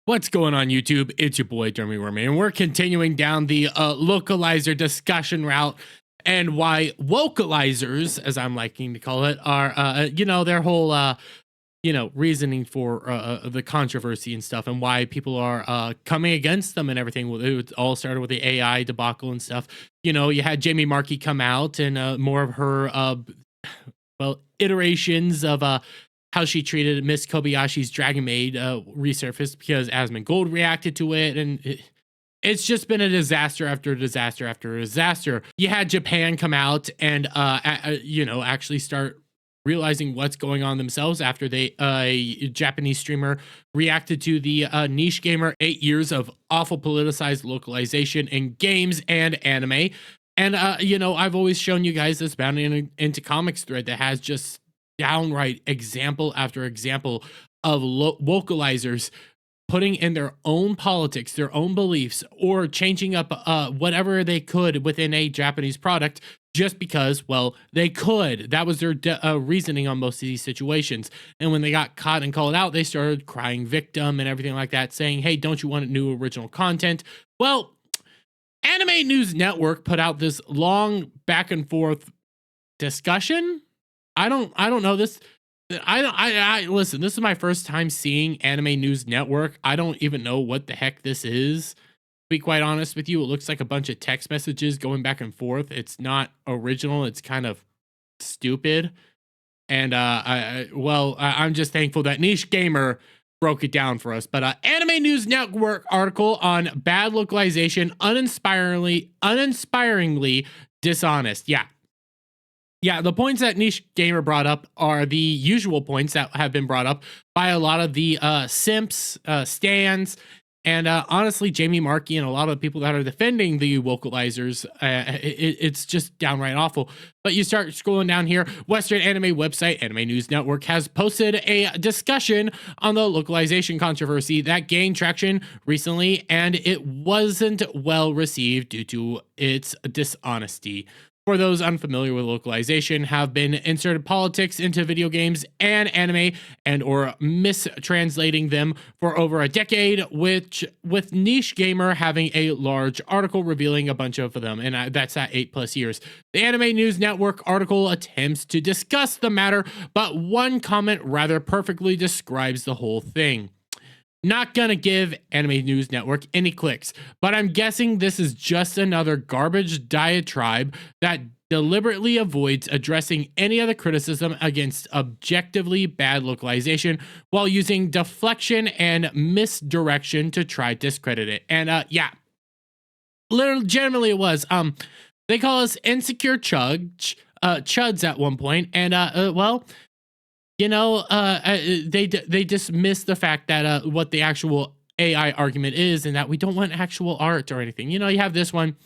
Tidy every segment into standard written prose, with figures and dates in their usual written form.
What's going on YouTube? It's your boy Jeremy Wormy, and we're continuing down the localizer discussion route and why vocalizers, as I'm liking to call it, are their whole reasoning for the controversy and stuff, and why people are coming against them and everything. It all started with the AI debacle and stuff. You had Jamie Markey come out and more of her iterations of how she treated Miss Kobayashi's Dragon Maid resurfaced because Asmongold reacted to it, and it's just been a disaster after disaster after disaster. You had Japan come out and actually start realizing what's going on themselves after a Japanese streamer reacted to the niche gamer 8 years of awful politicized localization in games and anime. And I've always shown you guys this Bound into Comics thread that has just downright example after example of vocalizers putting in their own politics, their own beliefs, or changing up whatever they could within a Japanese product just because, well, they could. That was their reasoning on most of these situations. And when they got caught and called out, they started crying victim and everything like that, saying, hey, don't you want new original content? Well, Anime News Network put out this long back and forth discussion. I don't know this. I listen, this is my first time seeing Anime News Network. I don't even know what the heck this is. To be quite honest with you, it looks like a bunch of text messages going back and forth. It's not original. It's kind of stupid. And I'm just thankful that Niche Gamer broke it down for us. But Anime News Network article on bad localization, uninspiringly dishonest. Yeah, the points that Niche Gamer brought up are the usual points that have been brought up by a lot of the simps, stands, and honestly, Jamie Markey and a lot of the people that are defending the vocalizers. It's just downright awful. But you start scrolling down here, Western anime website Anime News Network has posted a discussion on the localization controversy that gained traction recently, and it wasn't well received due to its dishonesty. For those unfamiliar with localization, have been inserted politics into video games and anime and or mistranslating them for over a decade, with Niche Gamer having a large article revealing a bunch of them, and that's at 8+ years. The Anime News Network article attempts to discuss the matter, but one comment rather perfectly describes the whole thing. Not gonna give Anime News Network any clicks, but I'm guessing this is just another garbage diatribe that deliberately avoids addressing any other criticism against objectively bad localization while using deflection and misdirection to try to discredit it. And literally, generally it was. They call us insecure chuds at one point, and they dismiss the fact that what the actual AI argument is, and that we don't want actual art or anything. You have this one.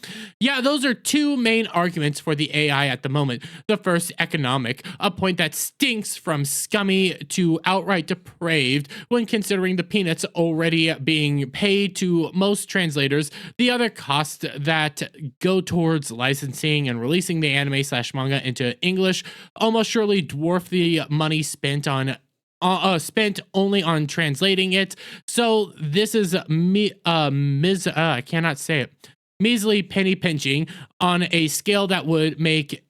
Yeah, those are two main arguments for the AI at the moment. The first, economic, a point that stinks from scummy to outright depraved when considering the peanuts already being paid to most translators. The other, costs that go towards licensing and releasing the anime/manga into English almost surely dwarf the money spent only on translating it. So this is I cannot say it. Measly penny pinching on a scale that would make,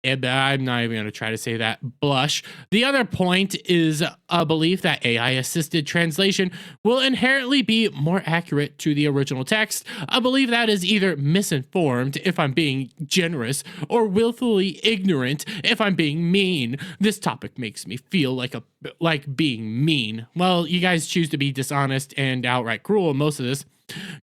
I'm not even going to try to say that, blush. The other point is a belief that AI-assisted translation will inherently be more accurate to the original text. I believe that is either misinformed, if I'm being generous, or willfully ignorant, if I'm being mean. This topic makes me feel like being mean. Well, you guys choose to be dishonest and outright cruel in most of this.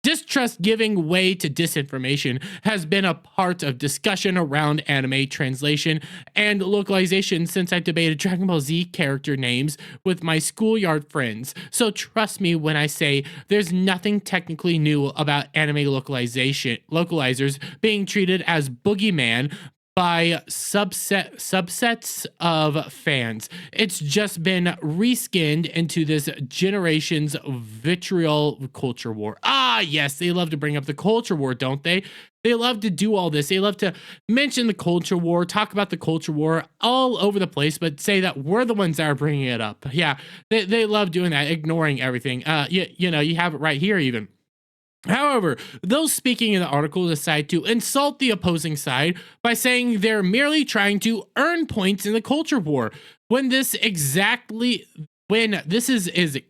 Distrust giving way to disinformation has been a part of discussion around anime translation and localization since I debated Dragon Ball Z character names with my schoolyard friends. So trust me when I say there's nothing technically new about anime localizers being treated as boogeyman by subsets of fans. It's just been reskinned into this generation's vitriol culture war. Ah, yes, they love to bring up the culture war, don't they? They love to do all this. They love to mention the culture war, talk about the culture war all over the place, but say that we're the ones that are bringing it up. Yeah, they love doing that, ignoring everything. You know, you have it right here even. However, those speaking in the article decide to insult the opposing side by saying they're merely trying to earn points in the culture war, when this is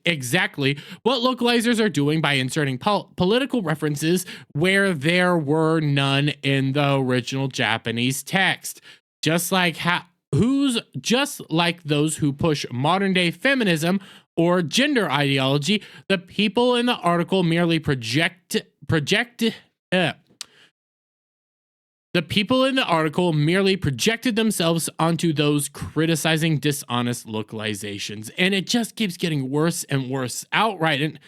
exactly what localizers are doing by inserting political references where there were none in the original Japanese text. Just like those who push modern day feminism or gender ideology, the people in the article merely projected themselves onto those criticizing dishonest localizations, and it just keeps getting worse and worse outright. And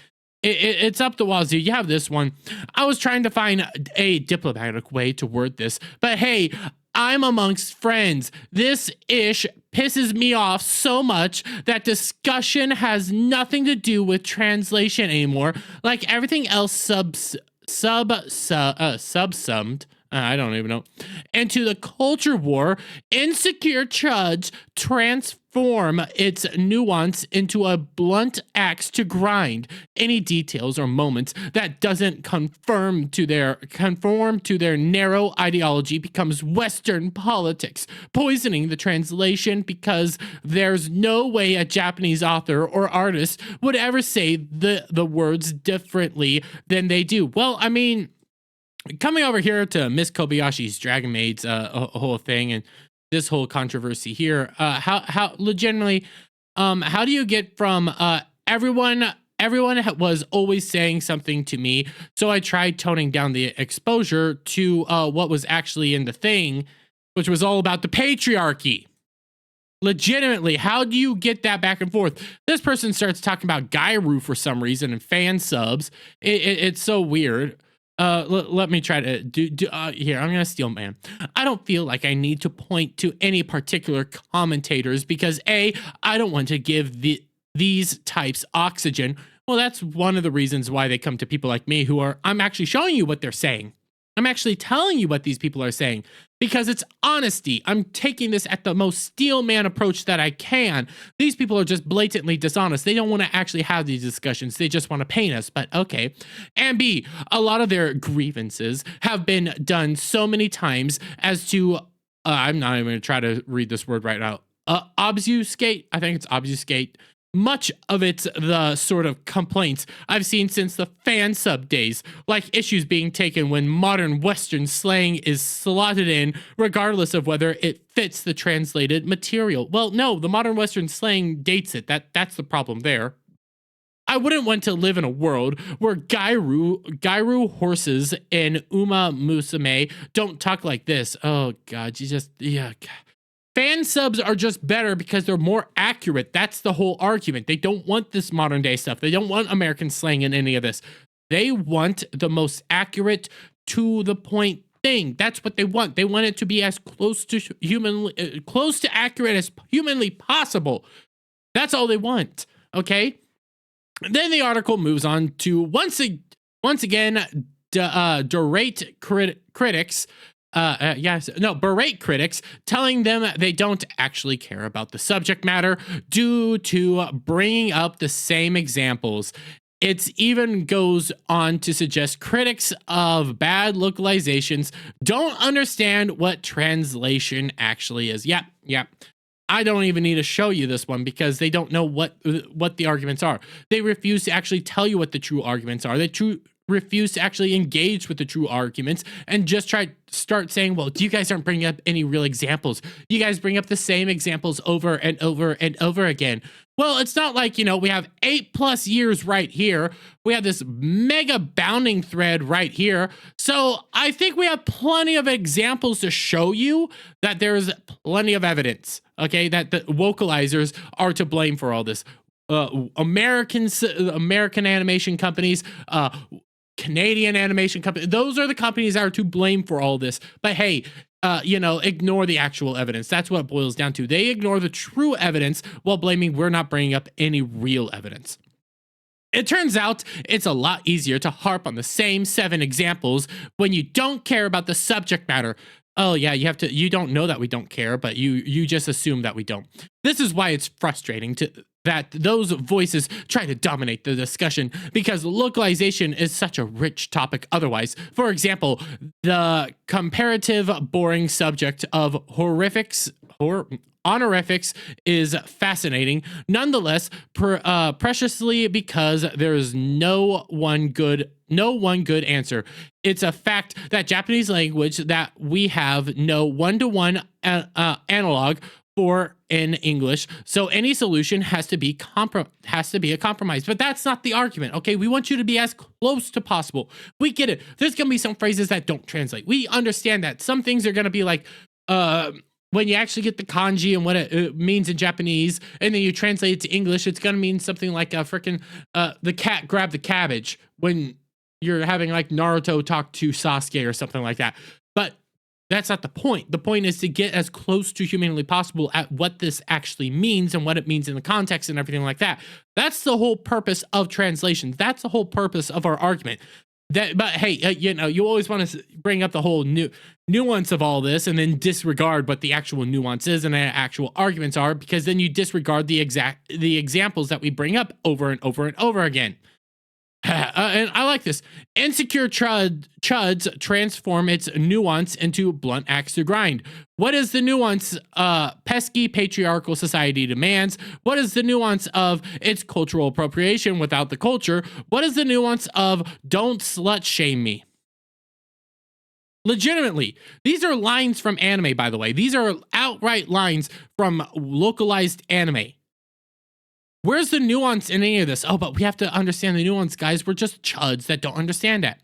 it's up the wazoo. You have this one. I was trying to find a diplomatic way to word this, but hey, I'm amongst friends. This ish pisses me off so much that discussion has nothing to do with translation anymore. Like everything else subsumed, I don't even know, into the culture war, insecure chuds transform its nuance into a blunt axe to grind. Any details or moments that doesn't conform to their narrow ideology becomes Western politics, poisoning the translation because there's no way a Japanese author or artist would ever say the words differently than they do. Well, I mean, coming over here to Miss Kobayashi's Dragon Maid's whole thing and this whole controversy here, how legitimately, how do you get from everyone was always saying something to me, so I tried toning down the exposure to what was actually in the thing, which was all about the patriarchy. Legitimately, how do you get that back and forth? This person starts talking about Gairu for some reason and fan subs. It's so weird. Let me try to do here. I'm gonna steal man. I don't feel like I need to point to any particular commentators because I don't want to give these types oxygen. Well, that's one of the reasons why they come to people like me I'm actually showing you what they're saying. I'm actually telling you what these people are saying because it's honesty. I'm taking this at the most steel man approach that I can. These people are just blatantly dishonest. They don't want to actually have these discussions. They just want to paint us, but okay. And B, a lot of their grievances have been done so many times as to, I'm not even going to try to read this word right now. Obfuscate. I think it's obfuscate. Much of it's the sort of complaints I've seen since the fan sub days, like issues being taken when modern Western slang is slotted in, regardless of whether it fits the translated material. Well, no, the modern Western slang dates it. That's the problem there. I wouldn't want to live in a world where Gairu horses and Uma Musume don't talk like this. Oh God, yeah. Fan subs are just better because they're more accurate. That's the whole argument. They don't want this modern day stuff. They don't want American slang in any of this. They want the most accurate, to the point thing. That's what they want. They want it to be as close to accurate as humanly possible. That's all they want. Okay. Then the article moves on to once again berate critics. Berate critics, telling them they don't actually care about the subject matter due to bringing up the same examples. It even goes on to suggest critics of bad localizations don't understand what translation actually is. Yep. I don't even need to show you this one because they don't know what the arguments are. They refuse to actually tell you what the true arguments are. They refuse to actually engage with the true arguments and just start saying, well, you guys aren't bringing up any real examples. You guys bring up the same examples over and over and over again. Well, it's not like, we have 8+ years right here. We have this mega bounding thread right here. So I think we have plenty of examples to show you that there's plenty of evidence, okay, that the vocalizers are to blame for all this. American animation companies, Canadian animation companies, those are the companies that are to blame for all this. But hey, ignore the actual evidence. That's what it boils down to. They ignore the true evidence while blaming we're not bringing up any real evidence. It turns out it's a lot easier to harp on the same 7 examples when you don't care about the subject matter. Oh yeah, you don't know that we don't care, but you just assume that we don't. This is why it's frustrating that those voices try to dominate the discussion, because localization is such a rich topic otherwise. For example, the comparative boring subject of honorifics is fascinating, nonetheless, preciously, because there is no one good answer. It's a fact that Japanese language that we have no one-to-one analog for in English, so any solution has to be a compromise. But that's not the argument, okay? We want you to be as close to possible. We get it. There's gonna be some phrases that don't translate. We understand that. Some things are gonna be like, when you actually get the kanji and what it means in Japanese, and then you translate it to English, it's gonna mean something like a freaking the cat grabbed the cabbage when you're having like Naruto talk to Sasuke or something like that. But that's not the point. The point is to get as close to humanly possible at what this actually means and what it means in the context and everything like that. That's the whole purpose of translations. That's the whole purpose of our argument. But hey, you always want to bring up the whole nuance of all this and then disregard what the actual nuance is and the actual arguments are, because then you disregard the examples that we bring up over and over and over again. And I like this. Insecure chuds transform its nuance into blunt axe to grind. What is the nuance? Pesky patriarchal society demands. What is the nuance of it's cultural appropriation without the culture? What is the nuance of don't slut shame me? Legitimately, these are lines from anime, by the way. These are outright lines from localized anime. Where's the nuance in any of this? Oh, but we have to understand the nuance, guys. We're just chuds that don't understand that.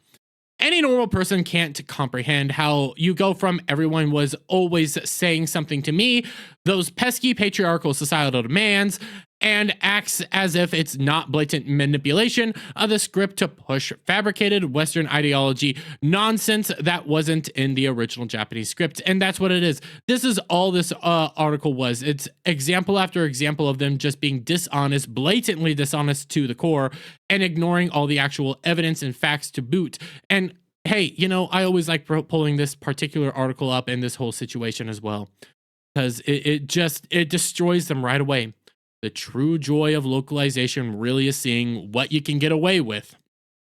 Any normal person can't comprehend how you go from everyone was always saying something to me, those pesky patriarchal societal demands, and acts as if it's not blatant manipulation of the script to push fabricated Western ideology nonsense that wasn't in the original Japanese script. And that's what it is. This is all this article was. It's example after example of them just being dishonest, blatantly dishonest to the core, and ignoring all the actual evidence and facts to boot. And hey, I always like pulling this particular article up in this whole situation as well, because it destroys them right away. The true joy of localization really is seeing what you can get away with.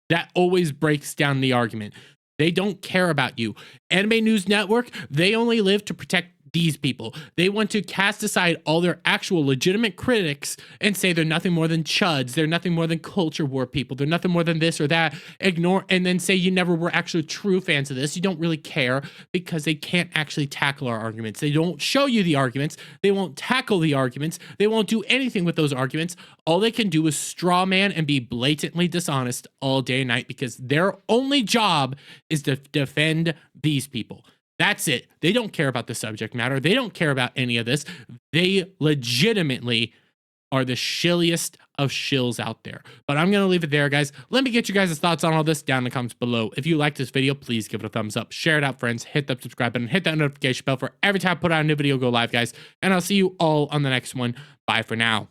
That always breaks down the argument. They don't care about you. Anime News Network, they only live to protect these people. They want to cast aside all their actual legitimate critics and say they're nothing more than chuds. They're nothing more than culture war people. They're nothing more than this or that. Ignore and then say you never were actually true fans of this. You don't really care, because they can't actually tackle our arguments. They don't show you the arguments. They won't tackle the arguments. They won't do anything with those arguments. All they can do is straw man and be blatantly dishonest all day and night, because their only job is to defend these people. That's it. They don't care about the subject matter. They don't care about any of this. They legitimately are the shilliest of shills out there. But I'm going to leave it there, guys. Let me get you guys' thoughts on all this down in the comments below. If you like this video, please give it a thumbs up. Share it out, friends. Hit that subscribe button. Hit that notification bell for every time I put out a new video go live, guys. And I'll see you all on the next one. Bye for now.